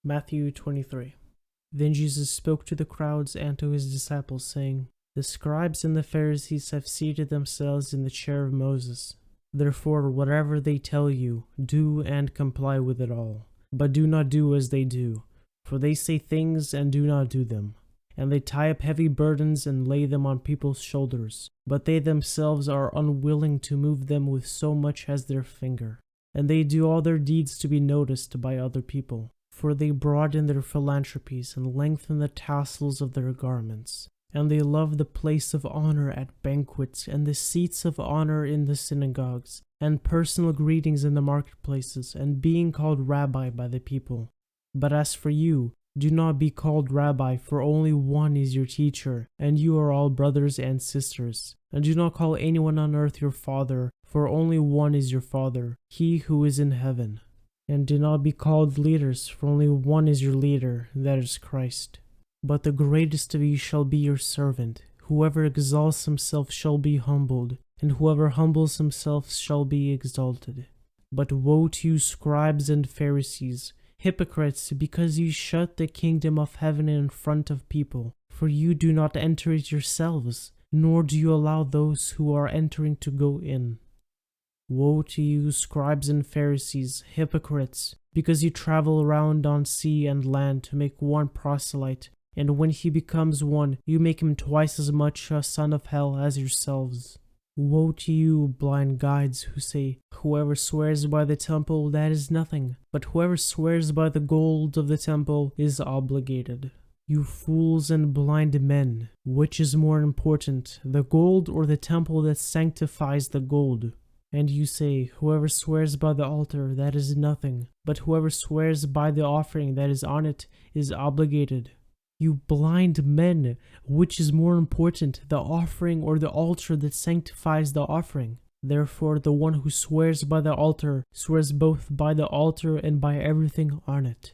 Matthew 23. Then Jesus spoke to the crowds and to his disciples, saying, The scribes and the Pharisees have seated themselves in the chair of Moses. Therefore, whatever they tell you, do and comply with it all. But do not do as they do, for they say things and do not do them. And they tie up heavy burdens and lay them on people's shoulders, but they themselves are unwilling to move them with so much as their finger. And they do all their deeds to be noticed by other people, for they broaden their philanthropies and lengthen the tassels of their garments. And they love the place of honor at banquets and the seats of honor in the synagogues, and personal greetings in the marketplaces, and being called rabbi by the people. But as for you, do not be called rabbi, for only one is your teacher, and you are all brothers and sisters. And do not call anyone on earth your father, for only one is your Father, he who is in heaven. And do not be called leaders, for only one is your leader, that is Christ. But the greatest of you shall be your servant. Whoever exalts himself shall be humbled, and whoever humbles himself shall be exalted. But woe to you, scribes and Pharisees, hypocrites, because you shut the kingdom of heaven in front of people. For you do not enter it yourselves, nor do you allow those who are entering to go in. Woe to you, scribes and Pharisees, hypocrites, because you travel around on sea and land to make one proselyte, and when he becomes one, you make him twice as much a son of hell as yourselves. Woe to you, blind guides, who say, Whoever swears by the temple, that is nothing, but whoever swears by the gold of the temple is obligated. You fools and blind men, which is more important, the gold or the temple that sanctifies the gold? And you say, Whoever swears by the altar, that is nothing, but whoever swears by the offering that is on it is obligated. You blind men, which is more important, the offering or the altar that sanctifies the offering? Therefore, the one who swears by the altar swears both by the altar and by everything on it.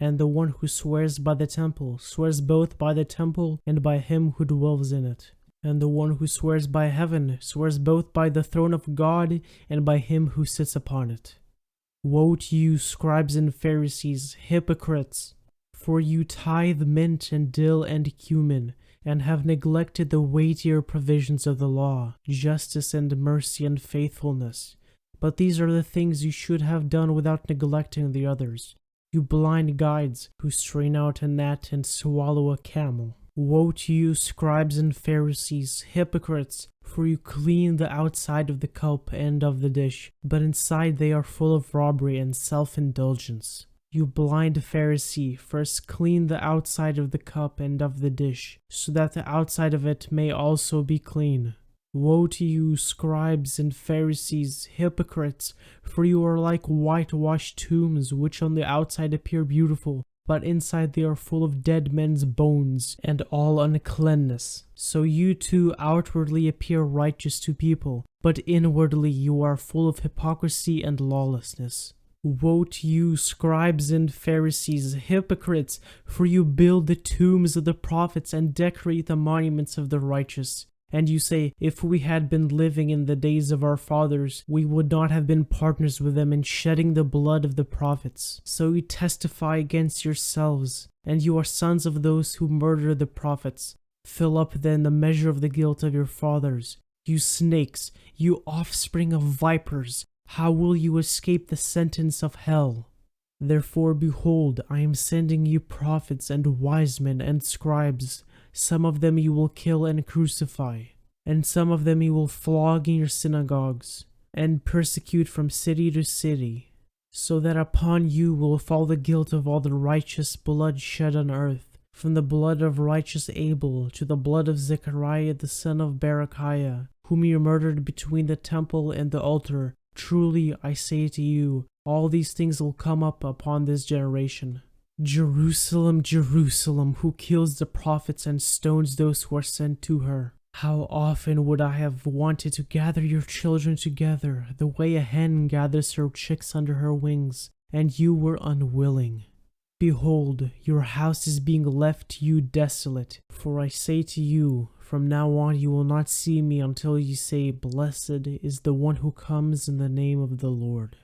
And the one who swears by the temple swears both by the temple and by him who dwells in it. And the one who swears by heaven swears both by the throne of God and by him who sits upon it. Woe to you, scribes and Pharisees, hypocrites! For you tithe mint and dill and cumin, and have neglected the weightier provisions of the law, justice and mercy and faithfulness. But these are the things you should have done without neglecting the others. You blind guides, who strain out a gnat and swallow a camel. Woe to you, scribes and Pharisees, hypocrites! For you clean the outside of the cup and of the dish, but inside they are full of robbery and self-indulgence. You blind Pharisee, first clean the outside of the cup and of the dish, so that the outside of it may also be clean. Woe to you, scribes and Pharisees, hypocrites! For you are like whitewashed tombs, which on the outside appear beautiful, but inside they are full of dead men's bones and all uncleanness. So you too outwardly appear righteous to people, but inwardly you are full of hypocrisy and lawlessness. Woe to you, scribes and Pharisees, hypocrites! For you build the tombs of the prophets and decorate the monuments of the righteous. And you say, If we had been living in the days of our fathers, we would not have been partners with them in shedding the blood of the prophets. So you testify against yourselves, and you are sons of those who murder the prophets. Fill up then the measure of the guilt of your fathers. You snakes, you offspring of vipers! How will you escape the sentence of hell? Therefore, behold, I am sending you prophets and wise men and scribes. Some of them you will kill and crucify, and some of them you will flog in your synagogues, and persecute from city to city, so that upon you will fall the guilt of all the righteous blood shed on earth, from the blood of righteous Abel to the blood of Zechariah the son of Berechiah, whom you murdered between the temple and the altar. Truly, I say to you, all these things will come up upon this generation. Jerusalem, Jerusalem, who kills the prophets and stones those who are sent to her. How often would I have wanted to gather your children together, the way a hen gathers her chicks under her wings, and you were unwilling. Behold, your house is being left to you desolate. For I say to you, from now on you will not see me until you say, Blessed is the one who comes in the name of the Lord.